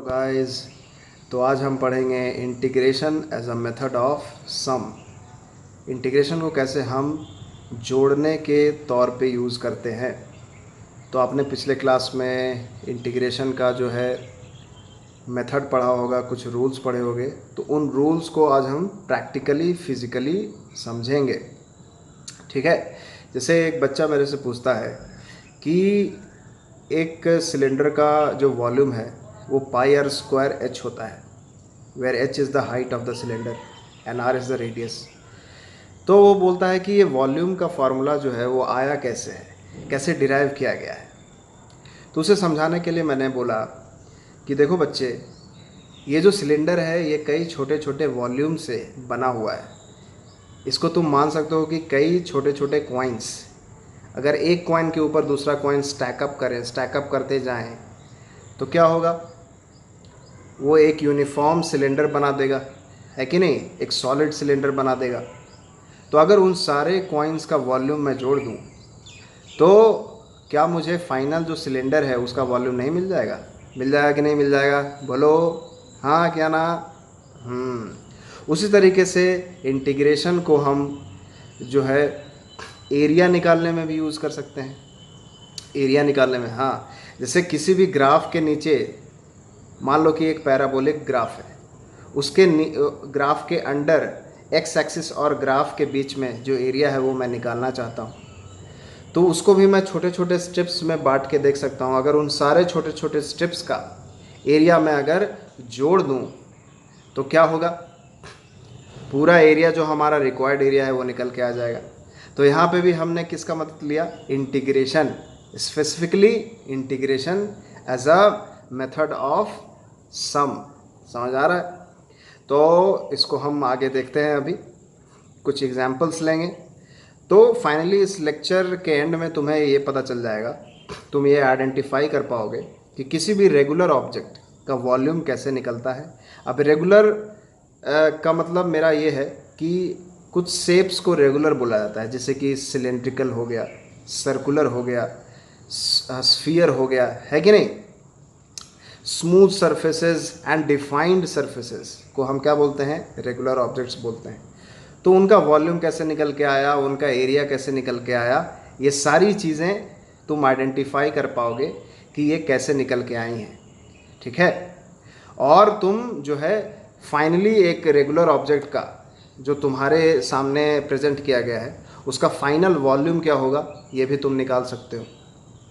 Guys. तो आज हम पढ़ेंगे integration as a method of sum. Integration को कैसे हम जोड़ने के तौर पे यूज़ करते हैं। तो आपने पिछले क्लास में इंटीग्रेशन का जो है मेथड पढ़ा होगा, कुछ रूल्स पढ़े होंगे। तो उन रूल्स को आज हम प्रैक्टिकली फिज़िकली समझेंगे। ठीक है। जैसे एक बच्चा मेरे से पूछता है कि एक सिलेंडर का जो वॉल्यूम है वो पाई आर स्क्वायर एच होता है, where H is the height of the cylinder and R is the radius. तो वो बोलता है कि ये वॉल्यूम का फार्मूला जो है वो आया कैसे है, कैसे डिराइव किया गया है। तो उसे समझाने के लिए मैंने बोला कि देखो बच्चे, ये जो सिलेंडर है ये कई छोटे छोटे वॉल्यूम से बना हुआ है। इसको तुम मान सकते हो कि कई छोटे छोटे कॉइन्स, अगर एक कॉइन के ऊपर दूसरा कॉइन स्टैकअप करें, स्टैकअप करते जाएं, तो क्या होगा, वो एक यूनिफॉर्म सिलेंडर बना देगा, है कि नहीं, एक सॉलिड सिलेंडर बना देगा। तो अगर उन सारे कॉइन्स का वॉल्यूम मैं जोड़ दूं तो क्या मुझे फाइनल जो सिलेंडर है उसका वॉल्यूम नहीं मिल जाएगा? मिल जाएगा कि नहीं मिल जाएगा? बोलो हाँ क्या ना। उसी तरीके से इंटीग्रेशन को हम जो है एरिया निकालने में भी यूज़ कर सकते हैं। एरिया निकालने में, हाँ, जैसे किसी भी ग्राफ के नीचे मान लो कि एक पैराबोलिक ग्राफ है, उसके ग्राफ के अंडर एक्स एक्सिस और ग्राफ के बीच में जो एरिया है वो मैं निकालना चाहता हूँ। तो उसको भी मैं छोटे छोटे स्टेप्स में बांट के देख सकता हूँ। अगर उन सारे छोटे छोटे स्टेप्स का एरिया मैं अगर जोड़ दूँ तो क्या होगा, पूरा एरिया जो हमारा रिक्वायर्ड एरिया है वो निकल के आ जाएगा। तो यहाँ पे भी हमने किसका मतलब लिया? Integration, specifically integration as a method of sum. समझ आ रहा है? तो इसको हम आगे देखते हैं, अभी कुछ एग्जांपल्स लेंगे। तो फाइनली इस लेक्चर के एंड में तुम्हें ये पता चल जाएगा, तुम ये आइडेंटिफाई कर पाओगे कि किसी भी रेगुलर ऑब्जेक्ट का वॉल्यूम कैसे निकलता है। अब रेगुलर का मतलब मेरा ये है कि कुछ शेप्स को रेगुलर बोला जाता है, जैसे कि सिलेंड्रिकल हो गया, सर्कुलर हो गया, स्फीयर हो गया, है कि नहीं। Smooth surfaces and defined surfaces को हम क्या बोलते हैं? रेगुलर ऑब्जेक्ट्स बोलते हैं। तो उनका वॉल्यूम कैसे निकल के आया, उनका एरिया कैसे निकल के आया, ये सारी चीज़ें तुम आइडेंटिफाई कर पाओगे कि ये कैसे निकल के आई हैं। ठीक है। और तुम जो है फाइनली एक रेगुलर ऑब्जेक्ट का जो तुम्हारे सामने प्रेजेंट किया गया है उसका फाइनल वॉल्यूम क्या होगा ये भी तुम निकाल सकते हो,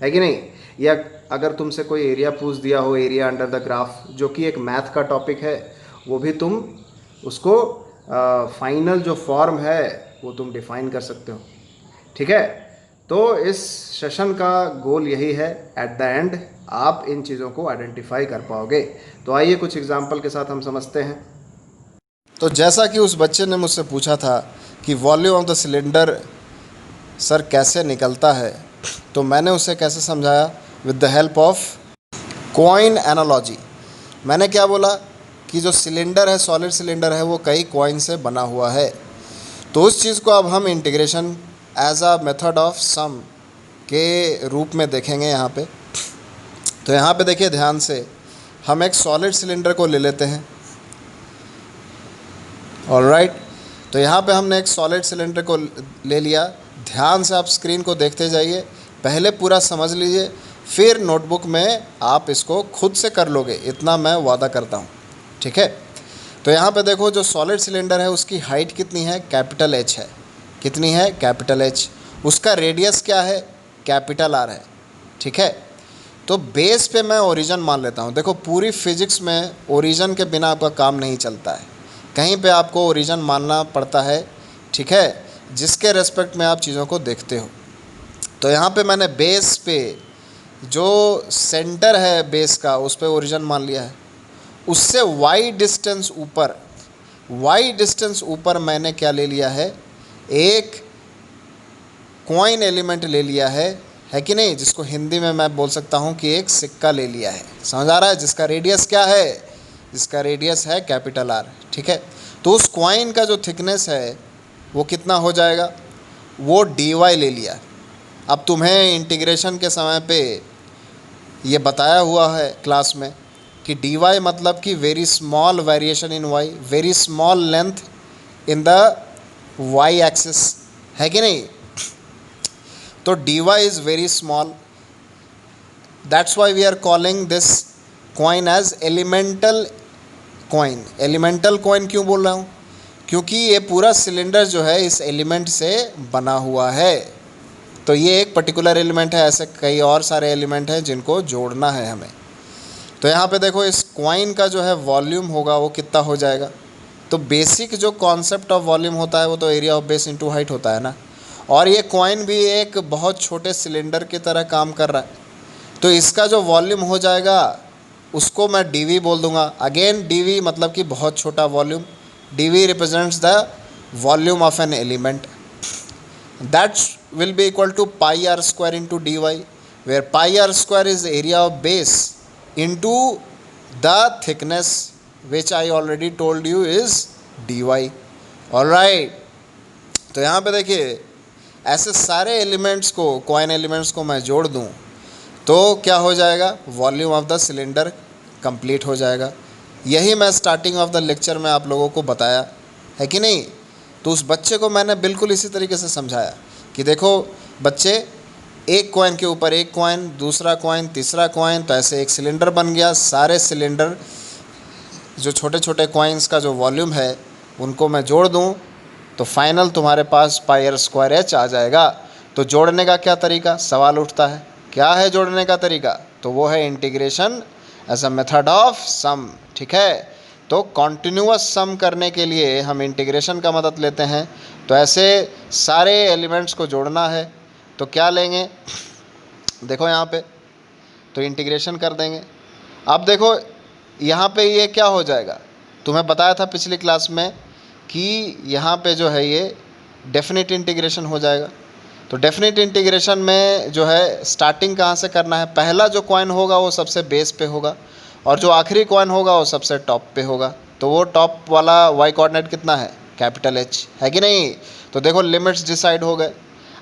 है कि नहीं। या अगर तुमसे कोई एरिया पूछ दिया हो, एरिया अंडर द ग्राफ, जो कि एक मैथ का टॉपिक है, वो भी तुम उसको फाइनल जो फॉर्म है वो तुम डिफाइन कर सकते हो। ठीक है। तो इस सेशन का गोल यही है, एट द एंड आप इन चीज़ों को आइडेंटिफाई कर पाओगे। तो आइए कुछ एग्जांपल के साथ हम समझते हैं। तो जैसा कि उस बच्चे ने मुझसे पूछा था कि volume of the cylinder sir कैसे निकलता है, तो मैंने उसे कैसे समझाया? With the help of coin analogy. मैंने क्या बोला कि जो सिलेंडर है, सॉलिड सिलेंडर है, वो कई कॉइन से बना हुआ है। तो उस चीज़ को अब हम integration as a method of sum के रूप में देखेंगे यहाँ पे। तो यहाँ पे देखिए ध्यान से, हम एक सॉलिड सिलेंडर को ले लेते हैं। ऑलराइट। तो यहाँ पे हमने एक सॉलिड सिलेंडर को ले लिया। ध्यान से आप स्क्रीन को देखते जाइए, पहले पूरा समझ लीजिए, फिर नोटबुक में आप इसको खुद से कर लोगे, इतना मैं वादा करता हूँ। ठीक है। तो यहाँ पे देखो, जो सॉलिड सिलेंडर है उसकी हाइट कितनी है? कैपिटल एच है। कितनी है? Capital H. उसका रेडियस क्या है? कैपिटल आर है। ठीक है। तो बेस पे मैं ओरिजिन मान लेता हूँ। देखो, पूरी फिजिक्स में ओरिजिन के बिना आपका काम नहीं चलता है, कहीं पे आपको ओरिजिन मानना पड़ता है। ठीक है, जिसके रेस्पेक्ट में आप चीज़ों को देखते हो। तो यहाँ पे मैंने बेस पे जो सेंटर है बेस का, उस पे ओरिजिन मान लिया है। उससे वाई डिस्टेंस ऊपर मैंने क्या ले लिया है? एक कॉइन एलिमेंट ले लिया है कि नहीं, जिसको हिंदी में मैं बोल सकता हूँ कि एक सिक्का ले लिया है। समझ आ रहा है? जिसका रेडियस क्या है? जिसका रेडियस है कैपिटल आर। ठीक है। तो उस कॉइन का जो थिकनेस है वो कितना हो जाएगा? वो dy ले लिया। अब तुम्हें इंटीग्रेशन के समय पे ये बताया हुआ है क्लास में कि dy मतलब कि very small variation in y, very small length in the y axis, है कि नहीं। तो dy is very small, that's why we are calling this coin as elemental coin. Elemental coin क्यों बोल रहा हूँ, क्योंकि ये पूरा सिलेंडर जो है इस एलिमेंट से बना हुआ है। तो ये एक पर्टिकुलर एलिमेंट है, ऐसे कई और सारे एलिमेंट हैं जिनको जोड़ना है हमें। तो यहाँ पे देखो इस कॉइन का जो है वॉल्यूम होगा वो कितना हो जाएगा। तो बेसिक जो कॉन्सेप्ट ऑफ वॉल्यूम होता है वो तो area of base into height होता है ना। और ये कॉइन भी एक बहुत छोटे सिलेंडर की तरह काम कर रहा है, तो इसका जो वॉल्यूम हो जाएगा उसको मैं dv बोल दूंगा। अगेन dv मतलब कि बहुत छोटा volume, dv represents the volume of an element, that will be equal to pi r square into dy, where pi r square is area of base into the thickness, which I already told you is dy. alright, तो यहाँ पे देखिए ऐसे सारे elements को, coin elements को मैं जोड़ दूँ तो क्या हो जाएगा, volume of the cylinder complete हो जाएगा। यही मैं स्टार्टिंग ऑफ द लेक्चर में आप लोगों को बताया है कि नहीं। तो उस बच्चे को मैंने बिल्कुल इसी तरीके से समझाया कि देखो बच्चे, एक कॉइन के ऊपर एक कॉइन, दूसरा कॉइन, तीसरा कॉइन, तो ऐसे एक सिलेंडर बन गया। सारे सिलेंडर जो छोटे छोटे कॉइन्स का जो वॉल्यूम है उनको मैं जोड़ दूं तो फाइनल तुम्हारे पास पाई आर स्क्वायर एच आ जाएगा। तो जोड़ने का क्या तरीका, सवाल उठता है, क्या है जोड़ने का तरीका, तो वो है integration as a method of sum. ठीक है, तो कॉन्टिन्यूअस सम करने के लिए हम इंटीग्रेशन का मदद लेते हैं। तो ऐसे सारे एलिमेंट्स को जोड़ना है तो क्या लेंगे, देखो यहाँ पे तो इंटीग्रेशन कर देंगे। अब देखो यहाँ पे ये क्या हो जाएगा, तुम्हें बताया था पिछली क्लास में कि यहाँ पे जो है ये डेफिनेट इंटीग्रेशन हो जाएगा। तो डेफिनेट इंटीग्रेशन में जो है स्टार्टिंग कहाँ से करना है, पहला जो कॉइन होगा वो सबसे बेस पे होगा और जो आखिरी कॉइन होगा वो सबसे टॉप पे होगा। तो वो टॉप वाला वाई कोऑर्डिनेट कितना है, कैपिटल एच, है कि नहीं। तो देखो लिमिट्स डिसाइड हो गए।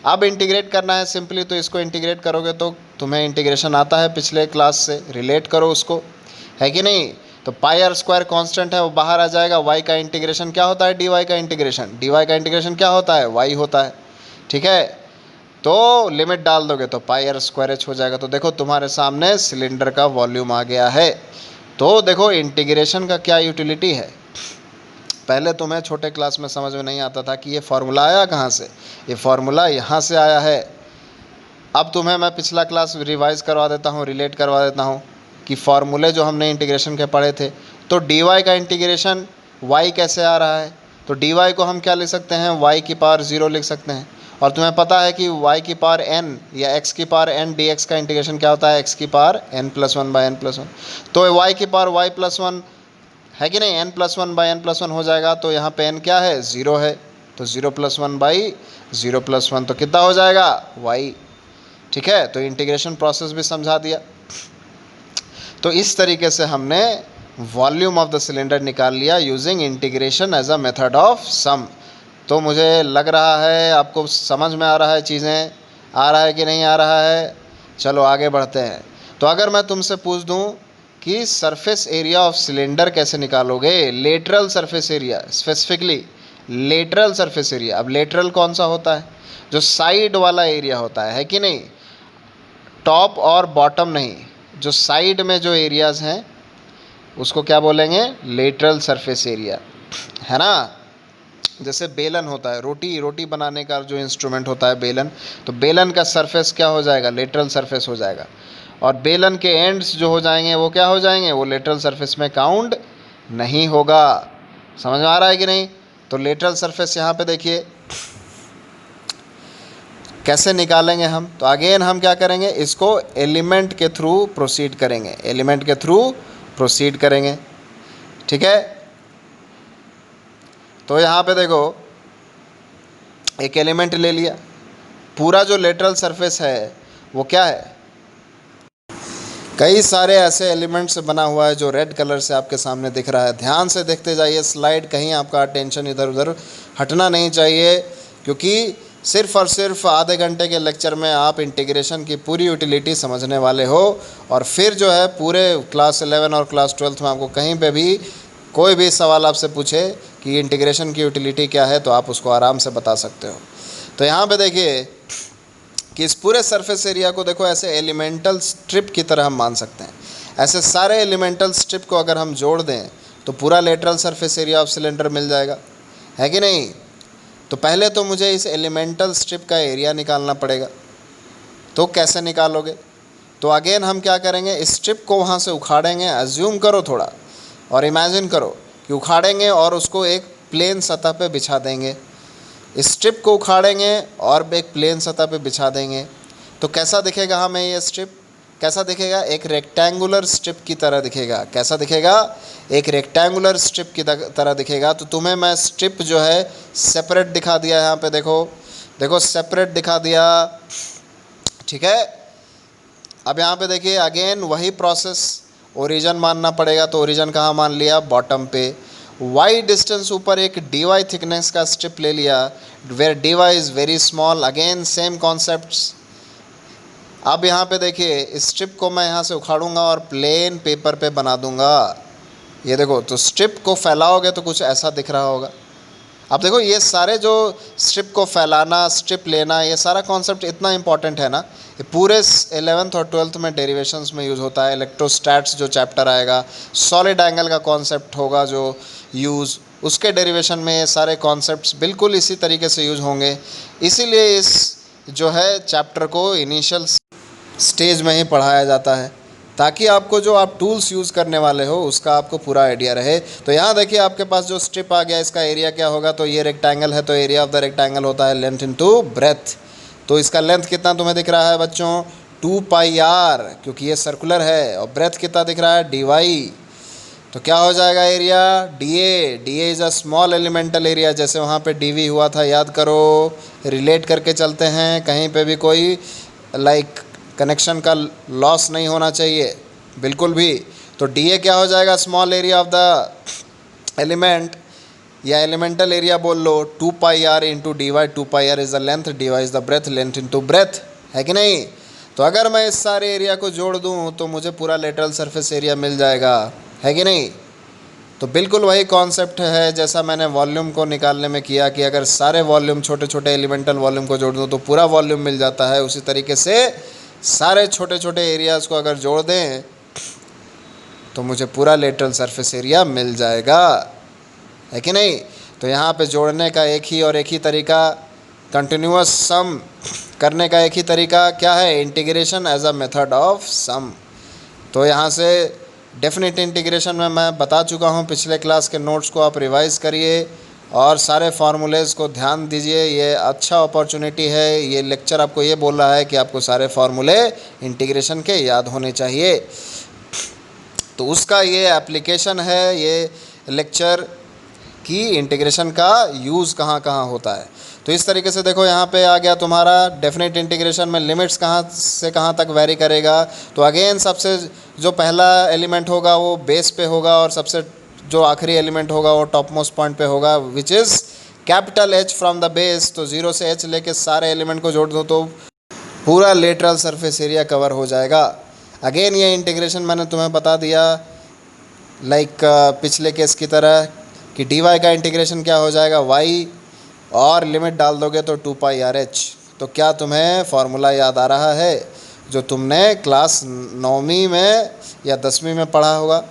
अब इंटीग्रेट करना है सिंपली, तो इसको इंटीग्रेट करोगे तो तुम्हें इंटीग्रेशन आता है पिछले क्लास से, रिलेट करो उसको, है कि नहीं। तो पाई आर स्क्वायर कॉन्स्टेंट है वो बाहर आ जाएगा। वाई का इंटीग्रेशन क्या होता है, डी वाई का इंटीग्रेशन, डी वाई का इंटीग्रेशन क्या होता है, वाई होता है। ठीक है, तो लिमिट डाल दोगे तो पाई आर स्क्वायर एच हो जाएगा। तो देखो तुम्हारे सामने सिलेंडर का वॉल्यूम आ गया है। तो देखो इंटीग्रेशन का क्या यूटिलिटी है, पहले तुम्हें छोटे क्लास में समझ में नहीं आता था कि ये फार्मूला आया कहाँ से, ये फार्मूला यहाँ से आया है। अब तुम्हें मैं पिछला क्लास रिवाइज करवा देता हूँ, रिलेट करवा देता हूँ कि फार्मूले जो हमने इंटीग्रेशन के पढ़े थे। तो डी वाई का इंटीग्रेशन वाई कैसे आ रहा है, तो डी वाई को हम क्या लिख सकते हैं, वाई की पावर 0 लिख सकते हैं। और तुम्हें पता है कि y की पावर n या x की पावर n dx का इंटीग्रेशन क्या होता है, x की पावर n+1/n+1। तो y की पावर y+1 है कि नहीं, n+1/n+1 हो जाएगा। तो यहाँ पे n क्या है, 0 है, तो 0+1/0+1 तो कितना हो जाएगा, y। ठीक है, तो इंटीग्रेशन प्रोसेस भी समझा दिया। तो इस तरीके से हमने वॉल्यूम ऑफ द सिलेंडर निकाल लिया using integration as a method of sum. तो मुझे लग रहा है आपको समझ में आ रहा है, चीज़ें आ रहा है कि नहीं आ रहा है। चलो आगे बढ़ते हैं। तो अगर मैं तुमसे पूछ दूं कि सरफेस एरिया ऑफ सिलेंडर कैसे निकालोगे, lateral surface area, specifically lateral surface area. अब लेटरल कौन सा होता है, जो साइड वाला एरिया होता है कि नहीं, टॉप और बॉटम नहीं, जो साइड में जो एरियाज़ हैं उसको क्या बोलेंगे, लेटरल सरफेस एरिया, है ना। जैसे बेलन होता है, रोटी बनाने का जो इंस्ट्रूमेंट होता है बेलन, तो बेलन का सरफेस क्या हो जाएगा, लेटरल सरफेस हो जाएगा। और बेलन के एंड्स जो हो जाएंगे वो क्या हो जाएंगे, वो लेटरल सरफेस में काउंट नहीं होगा। समझ में आ रहा है कि नहीं। तो लेटरल सरफेस यहाँ पे देखिए कैसे निकालेंगे हम। तो अगेन हम क्या करेंगे, इसको एलिमेंट के थ्रू प्रोसीड करेंगे, एलिमेंट के थ्रू प्रोसीड करेंगे। ठीक है, तो यहाँ पे देखो एक एलिमेंट ले लिया, पूरा जो लेटरल सरफेस है वो क्या है, कई सारे ऐसे एलिमेंट से बना हुआ है जो रेड कलर से आपके सामने दिख रहा है। ध्यान से देखते जाइए स्लाइड, कहीं आपका अटेंशन इधर उधर हटना नहीं चाहिए, क्योंकि सिर्फ़ और सिर्फ आधे घंटे के लेक्चर में आप इंटीग्रेशन की पूरी यूटिलिटी समझने वाले हो। और फिर जो है पूरे क्लास 11 और क्लास 12 में आपको कहीं पे भी कोई भी सवाल आपसे पूछे कि इंटीग्रेशन की यूटिलिटी क्या है, तो आप उसको आराम से बता सकते हो। तो यहाँ पे देखिए कि इस पूरे सरफेस एरिया को देखो ऐसे एलिमेंटल स्ट्रिप की तरह हम मान सकते हैं। ऐसे सारे एलिमेंटल स्ट्रिप को अगर हम जोड़ दें तो पूरा lateral surface area of cylinder मिल जाएगा, है कि नहीं। तो पहले तो मुझे इस एलिमेंटल स्ट्रिप का एरिया निकालना पड़ेगा। तो कैसे निकालोगे? तो अगेन हम क्या करेंगे, इस स्ट्रिप को वहाँ से उखाड़ेंगे। अज्यूम करो थोड़ा और इमेजिन करो कि उखाड़ेंगे और उसको एक प्लेन सतह पे बिछा देंगे। इस स्ट्रिप को उखाड़ेंगे और एक प्लेन सतह पे बिछा देंगे। तो कैसा दिखेगा हमें ये स्ट्रिप? कैसा दिखेगा? एक रेक्टेंगुलर स्ट्रिप की तरह दिखेगा। कैसा दिखेगा? एक रेक्टेंगुलर स्ट्रिप की तरह दिखेगा। तो तुम्हें मैं स्ट्रिप जो है सेपरेट दिखा दिया यहाँ पे, देखो सेपरेट दिखा दिया, ठीक है। अब यहाँ पे देखिए अगेन वही प्रोसेस, ओरिजिन मानना पड़ेगा। तो ओरिजिन कहाँ मान लिया? बॉटम पे। वाई डिस्टेंस ऊपर एक डी वाई थिकनेस का स्ट्रिप ले लिया, where D Y is very small. Again same concepts. अब यहाँ पे देखिए इस स्ट्रिप को मैं यहाँ से उखाड़ूंगा और प्लेन पेपर पे बना दूंगा। ये देखो, तो स्ट्रिप को फैलाओगे तो कुछ ऐसा दिख रहा होगा। अब देखो ये सारे जो स्ट्रिप को फैलाना, स्ट्रिप लेना, ये सारा कॉन्सेप्ट इतना इंपॉर्टेंट है ना, ये पूरे 11th और 12th में डेरिवेशंस में यूज़ होता है। इलेक्ट्रोस्टैट्स जो चैप्टर आएगा, सॉलिड एंगल का कॉन्सेप्ट होगा जो यूज़, उसके डेरिवेशन में ये सारे कॉन्सेप्ट्स बिल्कुल इसी तरीके से यूज़ होंगे। इसीलिए इस जो है चैप्टर को इनिशियल स्टेज में ही पढ़ाया जाता है, ताकि आपको जो आप टूल्स यूज़ करने वाले हो उसका आपको पूरा आइडिया रहे। तो यहाँ देखिए आपके पास जो स्ट्रिप आ गया, इसका एरिया क्या होगा? तो ये रेक्टेंगल है, तो एरिया ऑफ द रेक्टेंगल होता है लेंथ इनटू ब्रेथ। तो इसका लेंथ कितना तुम्हें दिख रहा है बच्चों? 2πr, क्योंकि ये सर्कुलर है। और ब्रेथ कितना दिख रहा है? dy। तो क्या हो जाएगा area? D A is a small elemental area. जैसे वहाँ पे dv हुआ था, याद करो, रिलेट करके चलते हैं, कहीं पे भी कोई कनेक्शन का लॉस नहीं होना चाहिए बिल्कुल भी। तो डी क्या हो जाएगा? Small area of the element, या एलिमेंटल एरिया बोल लो, 2πr into D Y. 2πr is the length, D Y is the breadth, length into breadth, है कि नहीं। तो अगर मैं इस सारे एरिया को जोड़ दूँ तो मुझे पूरा लेटरल सरफेस एरिया मिल जाएगा, है कि नहीं। तो बिल्कुल वही कॉन्सेप्ट है जैसा मैंने वॉल्यूम को निकालने में किया, कि अगर सारे वॉल्यूम, छोटे छोटे एलिमेंटल वॉल्यूम को जोड़ दूँ तो पूरा वॉल्यूम मिल जाता है। उसी तरीके से सारे छोटे छोटे एरियाज़ को अगर जोड़ दें तो मुझे पूरा लेटरल सरफेस एरिया मिल जाएगा, है कि नहीं। तो यहाँ पे जोड़ने का एक ही तरीका, कंटिन्यूअस सम करने का एक ही तरीका क्या है? Integration as a method of sum. तो यहाँ से डेफिनेट इंटीग्रेशन में मैं बता चुका हूँ, पिछले क्लास के नोट्स को आप रिवाइज़ करिए और सारे फार्मूलेज़ को ध्यान दीजिए। ये अच्छा अपॉर्चुनिटी है, ये लेक्चर आपको ये बोल रहा है कि आपको सारे फार्मूले इंटीग्रेशन के याद होने चाहिए। तो उसका ये एप्लीकेशन है, ये लेक्चर कि इंटीग्रेशन का यूज़ कहाँ कहाँ होता है। तो इस तरीके से देखो यहाँ पे आ गया तुम्हारा डेफिनेट इंटीग्रेशन में लिमिट्स कहाँ से कहाँ तक वेरी करेगा। तो अगेन सबसे जो पहला एलिमेंट होगा वो बेस पे होगा, और सबसे जो आखिरी एलिमेंट होगा वो टॉप मोस्ट पॉइंट पे होगा, which is capital H from the base. तो 0 से H लेके सारे एलिमेंट को जोड़ दो तो पूरा लेटरल सरफेस एरिया कवर हो जाएगा। अगेन ये इंटीग्रेशन मैंने तुम्हें बता दिया पिछले केस की तरह कि dy का इंटीग्रेशन क्या हो जाएगा? y, और लिमिट डाल दोगे तो 2πrh। तो क्या तुम्हें फार्मूला याद आ रहा है जो तुमने क्लास 9वीं में या 10वीं में पढ़ा होगा,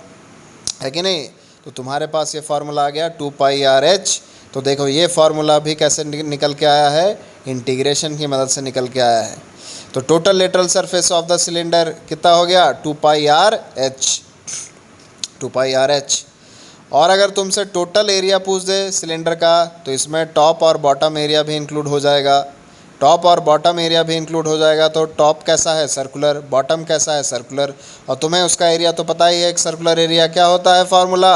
है कि नहीं। तो तुम्हारे पास ये फार्मूला आ गया 2πrh। तो देखो ये फार्मूला भी कैसे निकल के आया है? इंटीग्रेशन की मदद से निकल के आया है। तो total lateral surface of the cylinder कितना हो गया? 2πrh, 2πrh। और अगर तुमसे टोटल एरिया पूछ दे सिलेंडर का तो इसमें टॉप और बॉटम एरिया भी इंक्लूड हो जाएगा। टॉप और बॉटम एरिया भी इंक्लूड हो जाएगा। तो टॉप कैसा है? सर्कुलर। बॉटम कैसा है? सर्कुलर। और तुम्हें उसका एरिया तो पता ही है, एक सर्कुलर एरिया क्या होता है? फार्मूला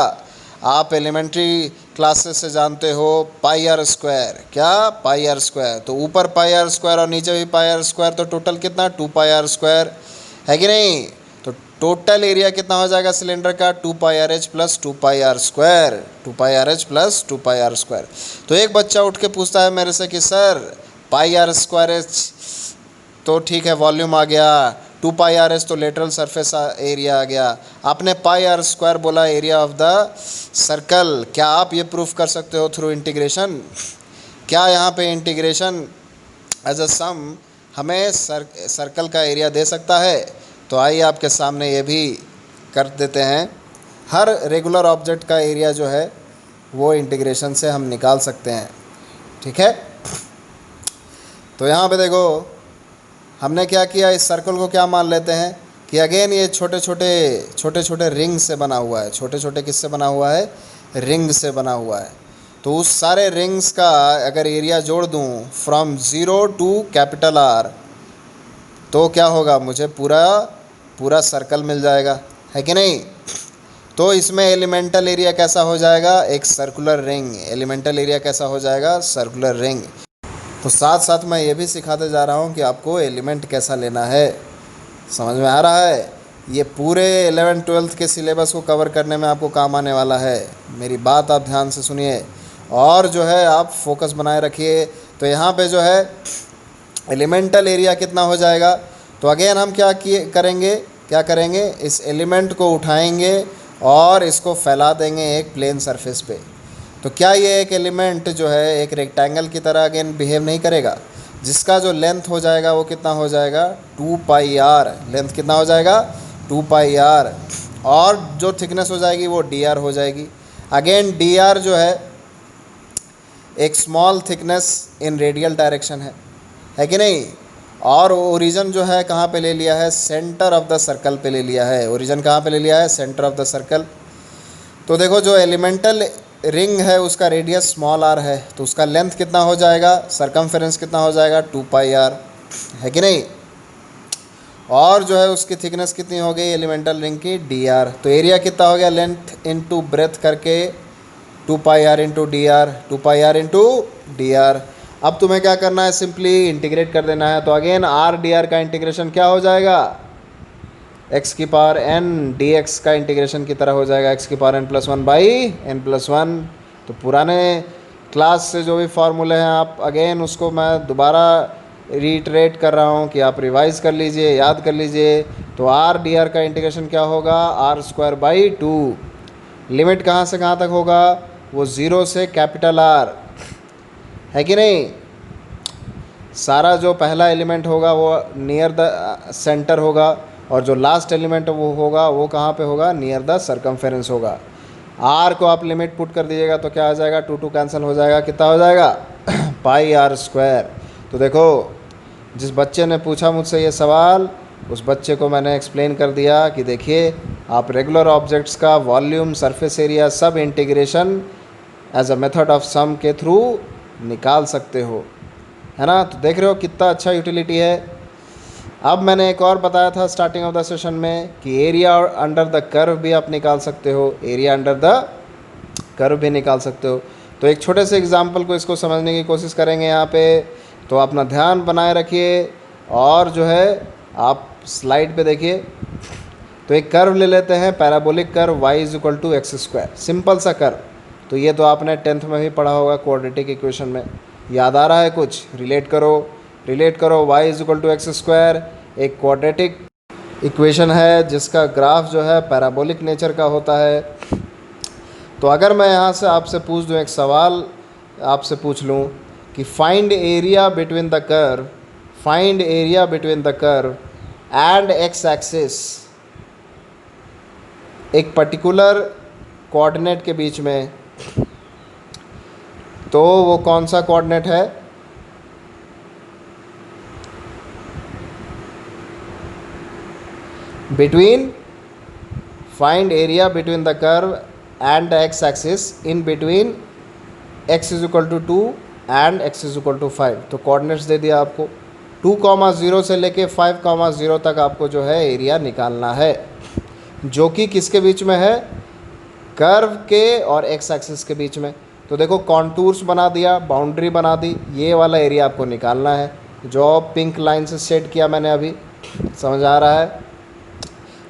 आप एलिमेंट्री क्लासेस से जानते हो, πr²। क्या? πr²। तो ऊपर πr² और नीचे भी πr², तो टोटल कितना? 2πr², है कि नहीं। तो टोटल एरिया कितना हो जाएगा सिलेंडर का? 2πrh plus 2πr², 2πrh plus 2πr²। तो एक बच्चा उठ के पूछता है मेरे से कि sir pi R square H तो ठीक है, वॉल्यूम आ गया। 2 पाई आर एच तो लेटरल सरफेस एरिया आ गया। आपने पाई आर स्क्वायर बोला एरिया ऑफ द सर्कल। क्या आप ये प्रूफ कर सकते हो थ्रू इंटीग्रेशन? क्या यहाँ पे इंटीग्रेशन एज अ सम हमें सर्कल का एरिया दे सकता है? तो आइए आपके सामने ये भी कर देते हैं। हर रेगुलर ऑब्जेक्ट का एरिया जो है वो इंटीग्रेशन से हम निकाल सकते हैं, ठीक है। तो यहाँ पे देखो हमने क्या किया, इस सर्कल को क्या मान लेते हैं कि अगेन ये छोटे छोटे रिंग से बना हुआ है। छोटे छोटे किससे बना हुआ है? रिंग से बना हुआ है। तो उस सारे रिंग्स का अगर एरिया जोड़ दूँ फ्रॉम 0 टू कैपिटल आर तो क्या होगा, मुझे पूरा सर्कल मिल जाएगा, है कि नहीं। तो इसमें एलिमेंटल एरिया कैसा हो जाएगा? एक सर्कुलर रिंग। एलिमेंटल एरिया कैसा हो जाएगा? Circular ring. तो साथ साथ मैं ये भी सिखाते जा रहा हूँ कि आपको एलिमेंट कैसा लेना है। समझ में आ रहा है? ये पूरे 11th-12th के सिलेबस को कवर करने में आपको काम आने वाला है। मेरी बात आप ध्यान से सुनिए और जो है आप फोकस बनाए रखिए। तो यहाँ पे जो है एलिमेंटल एरिया कितना हो जाएगा, तो अगेन हम क्या करेंगे, इस एलिमेंट को उठाएंगे और इसको फैला देंगे एक प्लेन सरफेस पे। तो क्या ये एक एलिमेंट जो है एक रेक्टेंगल की तरह अगेन बिहेव नहीं करेगा? जिसका जो लेंथ हो जाएगा वो कितना हो जाएगा? 2 पाई आर। लेंथ कितना हो जाएगा? 2 पाई आर। और जो थिकनेस हो जाएगी वो डी आर हो जाएगी। अगेन डी आर जो है एक स्मॉल थिकनेस इन रेडियल डायरेक्शन है कि नहीं। और ओरिजिन जो है कहाँ पे ले लिया है? सेंटर ऑफ द सर्कल पे ले लिया है। ओरिजिन कहाँ पे ले लिया है? Centre of the circle. तो देखो जो एलिमेंटल रिंग है उसका रेडियस स्मॉल आर है, तो उसका लेंथ कितना हो जाएगा? सरकमफेरेंस कितना हो जाएगा? 2 पाई आर, है कि नहीं। और जो है उसकी थिकनेस कितनी हो गई एलिमेंटल रिंग की? D r. तो एरिया कितना हो गया? लेंथ इंटू ब्रेथ करके 2 pi r into d r, 2 pi r into d r. अब तुम्हें क्या करना है? सिंपली इंटीग्रेट कर देना है। तो अगेन आर डी आर का इंटीग्रेशन क्या हो जाएगा? एक्स की पावर एन डी एक्स का इंटीग्रेशन की तरह हो जाएगा, एक्स की power N plus 1 by N plus 1। तो पुराने क्लास से जो भी फार्मूले हैं आप अगेन उसको मैं दोबारा रीट्रेट कर रहा हूँ कि आप रिवाइज़ कर लीजिए, याद कर लीजिए। तो आर डी आर का इंटीग्रेशन क्या होगा? Are square by 2। लिमिट कहाँ से कहाँ तक होगा? वो 0 से कैपिटल आर, है कि नहीं। सारा जो पहला एलिमेंट होगा वो नियर द सेंटर होगा और जो लास्ट एलिमेंट वो होगा वो कहाँ पे होगा? नियर द सरकमफेरेंस होगा। आर को आप लिमिट पुट कर दीजिएगा तो क्या आ जाएगा? 2 कैंसिल हो जाएगा, कितना हो जाएगा? पाई आर स्क्वायर। तो देखो जिस बच्चे ने पूछा मुझसे ये सवाल, उस बच्चे को मैंने एक्सप्लेन कर दिया कि देखिए आप रेगुलर ऑब्जेक्ट्स का वॉल्यूम, सरफेस एरिया सब integration as a method of sum के थ्रू निकाल सकते हो, है ना। तो देख रहे हो कितना अच्छा यूटिलिटी है। अब मैंने एक और बताया था स्टार्टिंग ऑफ द सेशन में कि एरिया अंडर द कर्व भी आप निकाल सकते हो, एरिया अंडर द कर्व भी निकाल सकते हो। तो एक छोटे से एग्जांपल को इसको समझने की कोशिश करेंगे यहाँ पे। तो अपना ध्यान बनाए रखिए और जो है आप स्लाइड पे देखिए। तो एक कर्व ले लेते हैं, parabolic curve y equal to x square, simple सा कर्व। तो ये तो आपने 10th में भी पढ़ा होगा क्वाड्रेटिक इक्वेशन में। याद आ रहा है कुछ? रिलेट करो y equal to x square एक क्वाड्रेटिक इक्वेशन है जिसका ग्राफ जो है पैराबोलिक नेचर का होता है। तो अगर मैं यहाँ से आपसे पूछ दूँ, एक सवाल आपसे पूछ लूँ कि find area between the curve and x axis, एक पर्टिकुलर कोऑर्डिनेट के बीच में, तो वो कौन सा कोऑर्डिनेट है? Find area between the curve and the x axis in between x is equal to 2 and x is equal to 5। तो कोऑर्डिनेट्स दे दिया आपको 2,0 से लेके 5,0 तक आपको जो है एरिया निकालना है, जो कि किसके बीच में है? कर्व के और एक्स एक्सिस के बीच में। तो देखो कॉन्टूर्स बना दिया, बाउंड्री बना दी, ये वाला एरिया आपको निकालना है जो पिंक लाइन से सेट किया मैंने अभी। समझ आ रहा है?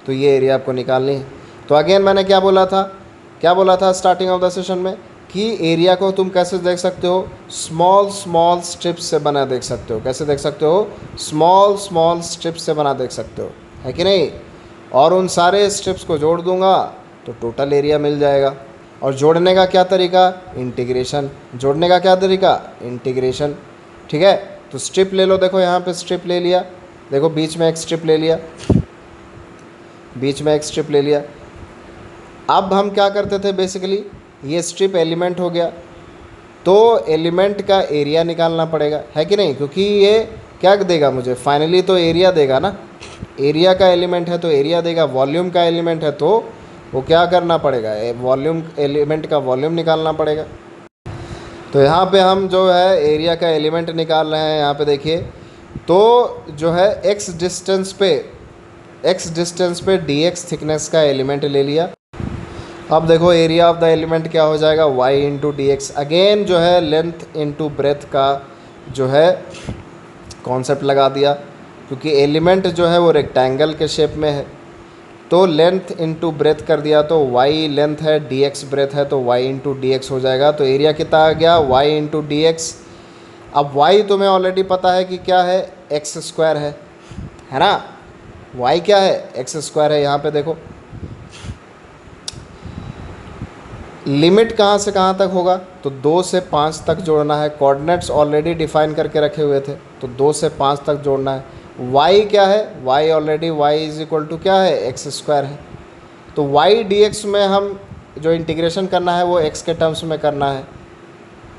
तो ये एरिया आपको निकालनी है। तो अगेन मैंने क्या बोला था स्टार्टिंग ऑफ द सेशन में कि एरिया को तुम कैसे देख सकते हो, स्मॉल स्मॉल स्ट्रिप्स से बना देख सकते हो। कैसे देख सकते हो, स्मॉल स्मॉल स्ट्रिप्स से बना देख सकते हो, है कि नहीं। और उन सारे स्ट्रिप्स को जोड़ दूंगा तो टोटल एरिया मिल जाएगा। और जोड़ने का क्या तरीका, इंटीग्रेशन। जोड़ने का क्या तरीका, इंटीग्रेशन। ठीक है, तो स्ट्रिप ले लो, देखो यहाँ पे स्ट्रिप ले लिया, देखो बीच में एक स्ट्रिप ले लिया, बीच में एक स्ट्रिप ले लिया। अब हम क्या करते थे बेसिकली, ये स्ट्रिप एलिमेंट हो गया तो एलिमेंट का एरिया निकालना पड़ेगा, है कि नहीं, क्योंकि ये क्या देगा मुझे, फाइनली तो एरिया देगा ना। एरिया का एलिमेंट है तो एरिया देगा, वॉल्यूम का एलिमेंट है तो वो क्या करना पड़ेगा, वॉल्यूम एलिमेंट का वॉल्यूम निकालना पड़ेगा। तो यहाँ पे हम जो है एरिया का एलिमेंट निकाल रहे हैं। यहाँ पे देखिए, तो जो है एक्स डिस्टेंस पे dx थिकनेस का एलिमेंट ले लिया। अब देखो एरिया ऑफ द एलिमेंट क्या हो जाएगा, y into D x. Again जो है लेंथ इंटू ब्रेथ का जो है कॉन्सेप्ट लगा दिया, क्योंकि एलिमेंट जो है वो रेक्टेंगल के शेप में है, तो लेंथ इंटू ब्रेथ कर दिया तो y लेंथ है, dx ब्रेथ है, तो y इंटू डी एक्स हो जाएगा। तो एरिया कितना आ गया, y इंटू डी एक्स। अब y तुम्हें ऑलरेडी पता है कि क्या है, एक्स स्क्वायर है ना। y क्या है, एक्स स्क्वायर है। यहाँ पे देखो लिमिट कहाँ से कहाँ तक होगा, तो 2 से 5 तक जोड़ना है। कोऑर्डिनेट्स ऑलरेडी डिफाइन करके रखे हुए थे, तो 2 से 5 तक जोड़ना है। y क्या है, y already y is equal to क्या है, एक्स स्क्वायर है। तो y dx में हम जो इंटीग्रेशन करना है वो x के टर्म्स में करना है।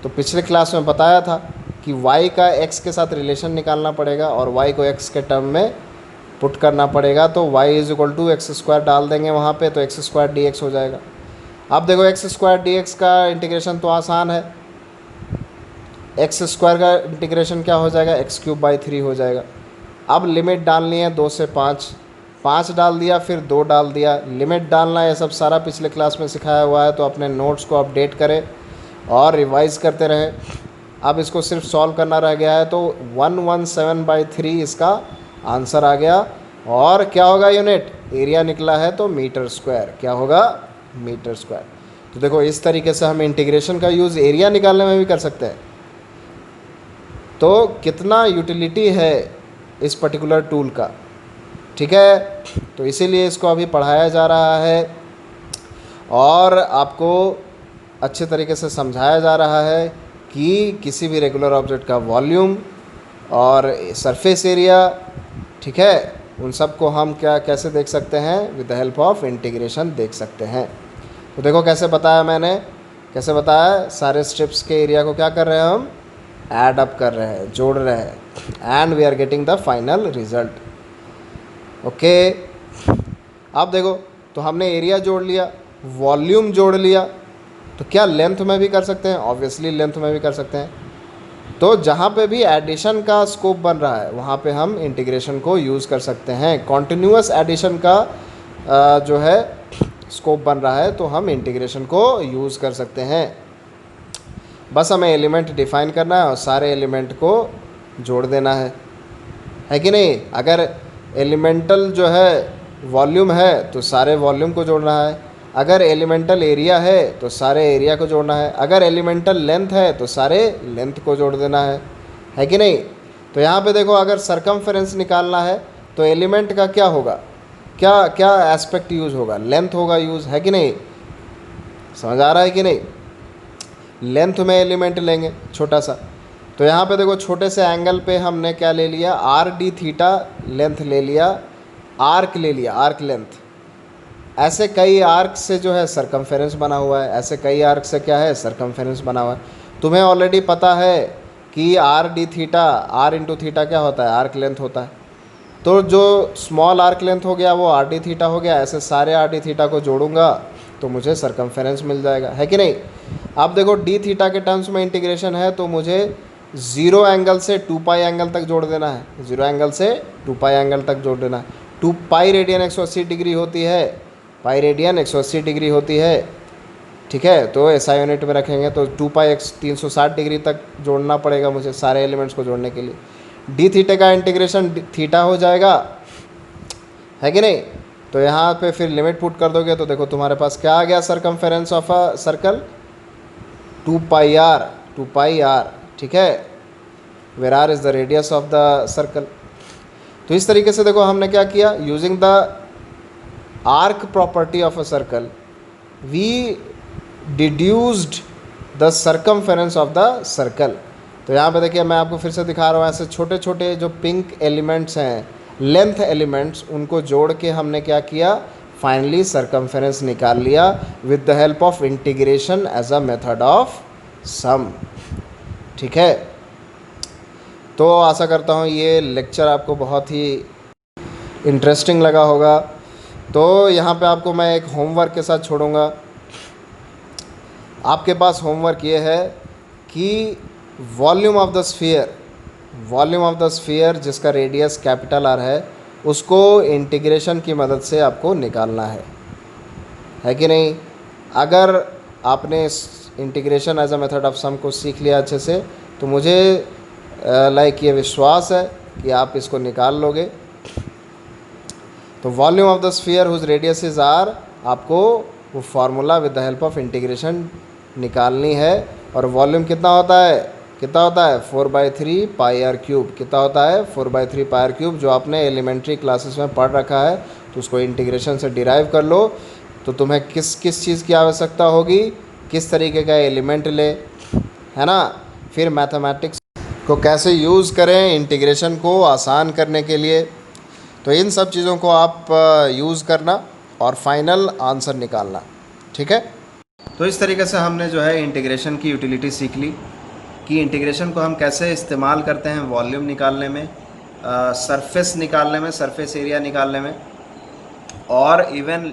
तो पिछले क्लास में बताया था कि y का x के साथ रिलेशन निकालना पड़ेगा और y को x के टर्म में पुट करना पड़ेगा। तो y is equal to x square डाल देंगे वहाँ पे, तो एक्स स्क्वायर डी एक्स हो जाएगा। अब देखो एक्स स्क्वायर डी एक्स का इंटीग्रेशन तो आसान है, एक्स स्क्वायर का इंटीग्रेशन क्या हो जाएगा, एक्स क्यूब बाई 3 हो जाएगा। अब लिमिट डालनी है 2 से 5, 5 डाल दिया फिर 2 डाल दिया। लिमिट डालना है, ये सब सारा पिछले क्लास में सिखाया हुआ है, तो अपने नोट्स को अपडेट करें और रिवाइज करते रहें। अब इसको सिर्फ सॉल्व करना रह गया है, तो 117/3 इसका आंसर आ गया। और क्या होगा यूनिट, एरिया निकला है तो मीटर स्क्वायर, क्या होगा, मीटर स्क्वायर। तो देखो इस तरीके से हम इंटीग्रेशन का यूज़ एरिया निकालने में भी कर सकते हैं। तो कितना यूटिलिटी है इस पर्टिकुलर टूल का, ठीक है। तो इसीलिए इसको अभी पढ़ाया जा रहा है और आपको अच्छे तरीके से समझाया जा रहा है कि किसी भी रेगुलर ऑब्जेक्ट का वॉल्यूम और सरफेस एरिया, ठीक है, उन सब को हम क्या कैसे देख सकते हैं, with the help of integration देख सकते हैं। तो देखो कैसे बताया मैंने, कैसे बताया, सारे स्ट्रिप्स के एरिया को क्या कर रहे हैं हम, ऐड अप कर रहे हैं, जोड़ रहे हैं, and we are getting the final result. Okay, अब देखो तो हमने एरिया जोड़ लिया, वॉल्यूम जोड़ लिया, तो क्या लेंथ में भी कर सकते हैं, ऑब्वियसली लेंथ में भी कर सकते हैं। तो जहाँ पे भी एडिशन का स्कोप बन रहा है वहाँ पे हम इंटीग्रेशन को यूज़ कर सकते हैं। कॉन्टिन्यूअस एडिशन का जो है स्कोप बन रहा है तो हम इंटीग्रेशन को यूज़ कर सकते हैं। बस हमें एलिमेंट डिफाइन करना है और सारे एलिमेंट को जोड़ देना है कि नहीं। अगर एलिमेंटल जो है वॉल्यूम है तो सारे वॉल्यूम को जोड़ना है, अगर एलिमेंटल एरिया है तो सारे एरिया को जोड़ना है, अगर एलिमेंटल लेंथ है तो सारे लेंथ को जोड़ देना है कि नहीं। तो यहाँ पे देखो अगर सरकमफेरेंस निकालना है तो एलिमेंट का क्या होगा, क्या क्या एस्पेक्ट यूज़ होगा, लेंथ होगा यूज़, है कि नहीं। समझ आ रहा है कि नहीं। लेंथ में एलिमेंट लेंगे छोटा सा, तो यहाँ पे देखो छोटे से एंगल पे हमने क्या ले लिया, आर डी थीटा लेंथ ले लिया, आर्क ले लिया, आर्क लेंथ। ऐसे कई आर्क से जो है सरकमफेरेंस बना हुआ है, ऐसे कई आर्क से क्या है, सरकमफेरेंस बना हुआ है। तुम्हें ऑलरेडी पता है कि r d theta, r into theta क्या होता है, आर्क लेंथ होता है। तो जो स्मॉल आर्क लेंथ हो गया वो आर डी थीटा हो गया। ऐसे सारे आर डी थीटा को जोड़ूंगा तो मुझे सरकमफेरेंस मिल जाएगा, है कि नहीं। अब देखो डी थीटा के टर्म्स में इंटीग्रेशन है तो मुझे 0 एंगल से 2 पाई एंगल तक जोड़ देना है, 0 एंगल से 2 पाई एंगल तक जोड़ देना है। 2 पाई रेडियन 180 डिग्री होती है, पाई रेडियन 180 डिग्री होती है, ठीक है। तो ऐसा यूनिट में रखेंगे तो 2 पाई 360 डिग्री तक जोड़ना पड़ेगा मुझे सारे एलिमेंट्स को जोड़ने के लिए। डी थीटा का इंटीग्रेशन थीटा हो जाएगा, है कि नहीं। तो यहाँ पे फिर लिमिट पुट कर दोगे तो देखो तुम्हारे पास क्या आ गया, circumference of a circle 2 pi r, ठीक है, where r is the radius of the circle. तो इस तरीके से देखो हमने क्या किया, using the arc property of a circle we deduced the circumference of the circle. तो यहाँ पे देखिए मैं आपको फिर से दिखा रहा हूँ, ऐसे छोटे छोटे जो पिंक एलिमेंट्स हैं, लेंथ एलिमेंट्स, उनको जोड़ के हमने क्या किया, फाइनली सर्कमफेरेंस निकाल लिया with the help of integration as a method of sum. ठीक है, तो आशा करता हूँ ये लेक्चर आपको बहुत ही इंटरेस्टिंग लगा होगा। तो यहाँ पे आपको मैं एक होमवर्क के साथ छोड़ूंगा। आपके पास होमवर्क ये है कि वॉल्यूम ऑफ द स्फीयर जिसका रेडियस कैपिटल आर है, उसको इंटीग्रेशन की मदद से आपको निकालना है कि नहीं। अगर आपने इस integration as a method of sum को सीख लिया अच्छे से, तो मुझे ये विश्वास है कि आप इसको निकाल लोगे। तो volume of the sphere whose radius is r, आपको वो formula with the help of integration निकालनी है। और वॉल्यूम कितना होता है 4/3 पाई आर क्यूब। कितना होता है 4/3 पाई आर क्यूब, जो आपने एलिमेंट्री क्लासेस में पढ़ रखा है। तो उसको इंटीग्रेशन से डिराइव कर लो। तो तुम्हें किस किस चीज़ की आवश्यकता होगी, किस तरीके का एलिमेंट ले, है ना, फिर मैथमेटिक्स को कैसे यूज़ करें इंटीग्रेशन को आसान करने के लिए। तो इन सब चीज़ों को आप यूज़ करना और फाइनल आंसर निकालना। ठीक है, तो इस तरीके से हमने जो है इंटीग्रेशन की यूटिलिटी सीख ली कि इंटीग्रेशन को हम कैसे इस्तेमाल करते हैं वॉल्यूम निकालने में, सरफेस निकालने में, सरफेस एरिया निकालने में, और इवन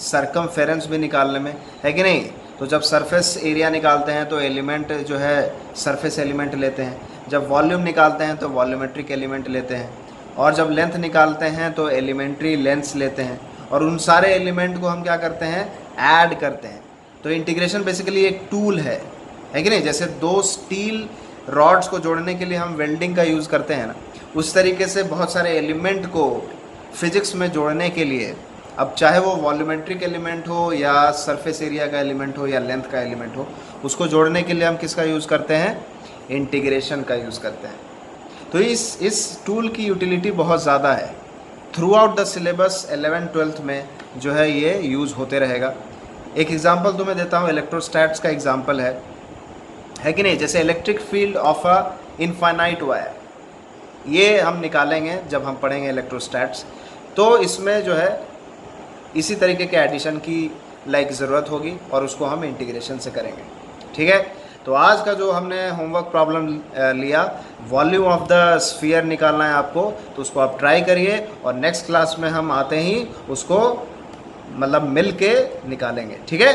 सरकमफेरेंस भी निकालने में, है कि नहीं। तो जब सरफेस एरिया निकालते हैं तो एलिमेंट जो है सरफेस एलिमेंट लेते हैं, जब वॉल्यूम निकालते हैं तो वॉल्यूमेट्रिक एलिमेंट लेते हैं, और जब लेंथ निकालते हैं तो एलिमेंट्री लेंथ्स लेते हैं, और उन सारे एलिमेंट को हम क्या करते हैं, ऐड करते हैं। तो इंटीग्रेशन बेसिकली एक टूल है कि नहीं। जैसे दो स्टील रॉड्स को जोड़ने के लिए हम वेल्डिंग का यूज़ करते हैं ना, उस तरीके से बहुत सारे एलिमेंट को फिजिक्स में जोड़ने के लिए, अब चाहे वो वॉल्यूमेट्रिक एलिमेंट हो या सरफेस एरिया का एलिमेंट हो या लेंथ का एलिमेंट हो, उसको जोड़ने के लिए हम किसका यूज़ करते हैं, इंटीग्रेशन का यूज़ करते हैं। तो इस टूल की यूटिलिटी बहुत ज़्यादा है। Through out the syllabus 11th-12th में जो है ये यूज़ होते रहेगा। एक एग्जांपल तुम्हें देता हूँ, इलेक्ट्रोस्टैट्स का एग्जांपल है कि नहीं। जैसे electric field of a infinite wire, ये हम निकालेंगे जब हम पढ़ेंगे इलेक्ट्रोस्टैट्स। तो इसमें जो है इसी तरीके के एडिशन की ज़रूरत होगी, और उसको हम इंटीग्रेशन से करेंगे। ठीक है, तो आज का जो हमने होमवर्क प्रॉब्लम लिया, वॉल्यूम ऑफ द स्फीयर निकालना है आपको, तो उसको आप ट्राई करिए, और नेक्स्ट क्लास में हम आते ही उसको मिल के निकालेंगे। ठीक है।